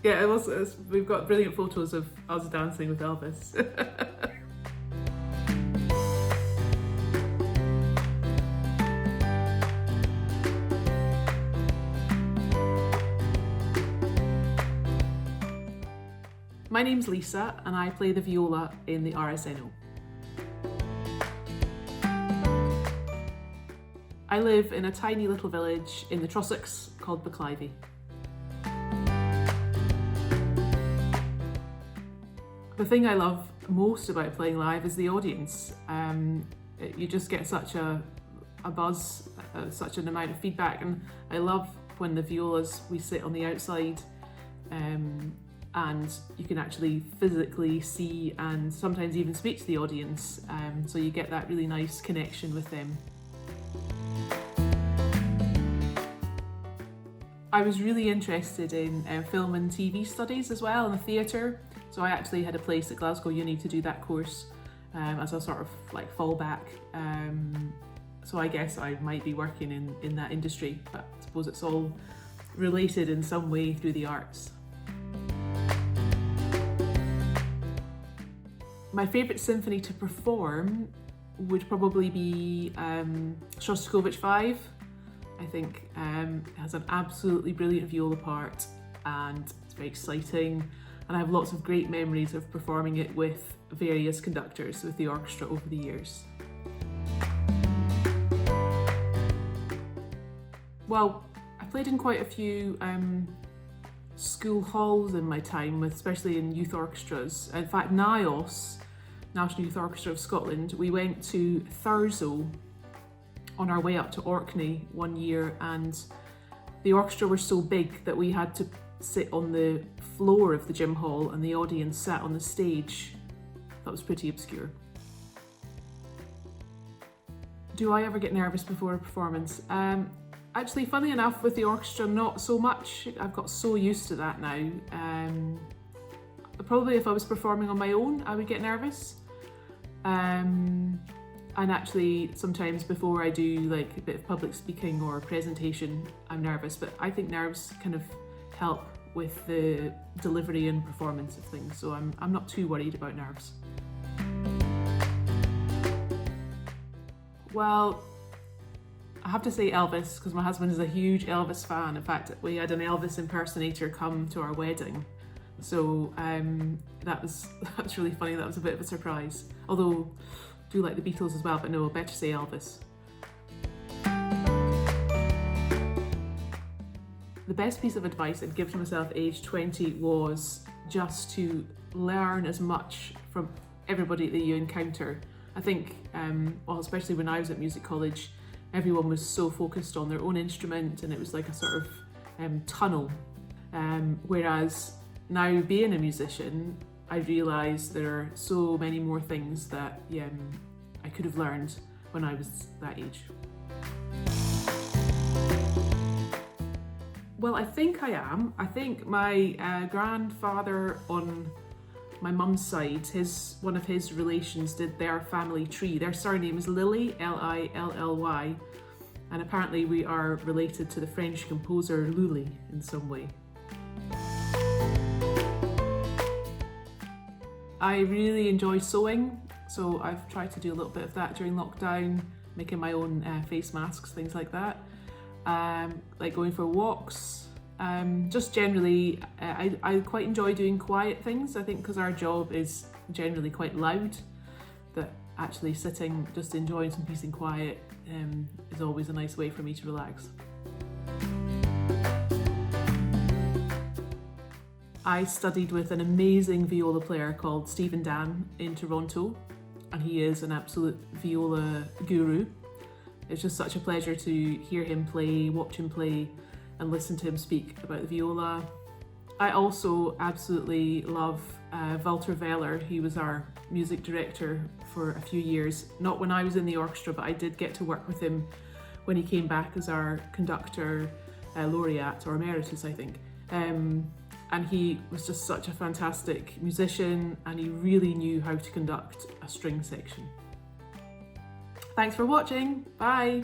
Yeah, we've got brilliant photos of us dancing with Elvis. My name's Lisa and I play the viola in the RSNO. I live in a tiny little village in the Trossachs called Bucclivie. The thing I love most about playing live is the audience. You just get such a buzz, such an amount of feedback, and I love when the violas, we sit on the outside and you can actually physically see and sometimes even speak to the audience, so you get that really nice connection with them. I was really interested in film and TV studies as well, and the theatre, so I actually had a place at Glasgow Uni to do that course as a sort of like fallback. So I guess I might be working in that industry, but I suppose it's all related in some way through the arts. My favourite symphony to perform would probably be Shostakovich 5. I think it has an absolutely brilliant viola part and it's very exciting, and I have lots of great memories of performing it with various conductors with the orchestra over the years. Well, I played in quite a few school halls in my time, especially in youth orchestras. In fact, NIOS, National Youth Orchestra of Scotland, we went to Thurso on our way up to Orkney one year, and the orchestra were so big that we had to sit on the floor of the gym hall and the audience sat on the stage. That was pretty obscure. Do I ever get nervous before a performance? Actually, funny enough, with the orchestra, not so much. I've got so used to that now. Probably if I was performing on my own, I would get nervous. And actually, sometimes before I do like a bit of public speaking or a presentation, I'm nervous, but I think nerves kind of help with the delivery and performance of things, so I'm not too worried about nerves. Well, I have to say Elvis, because my husband is a huge Elvis fan. In fact, we had an Elvis impersonator come to our wedding, so that's really funny. That was a bit of a surprise, although I do like the Beatles as well, but no, better say Elvis. The best piece of advice I'd give to myself at age 20 was just to learn as much from everybody that you encounter. I think, well, especially when I was at music college, everyone was so focused on their own instrument and it was like a sort of tunnel. Whereas now being a musician, I realise there are so many more things that I could have learned when I was that age. Well, I think I am. I think my grandfather on my mum's side, one of his relations did their family tree. Their surname is Lully, Lilly, and apparently we are related to the French composer Lully in some way. I really enjoy sewing, so I've tried to do a little bit of that during lockdown, making my own face masks, things like that. Like going for walks. Just generally, I quite enjoy doing quiet things, I think, because our job is generally quite loud, that actually sitting, just enjoying some peace and quiet is always a nice way for me to relax. I studied with an amazing viola player called Stephen Dan in Toronto, and he is an absolute viola guru. It's just such a pleasure to hear him play, watch him play, and listen to him speak about the viola. I also absolutely love Walter Weller. He was our music director for a few years, not when I was in the orchestra, but I did get to work with him when he came back as our conductor laureate, or emeritus, I think. And he was just such a fantastic musician, and he really knew how to conduct a string section. Thanks for watching. Bye.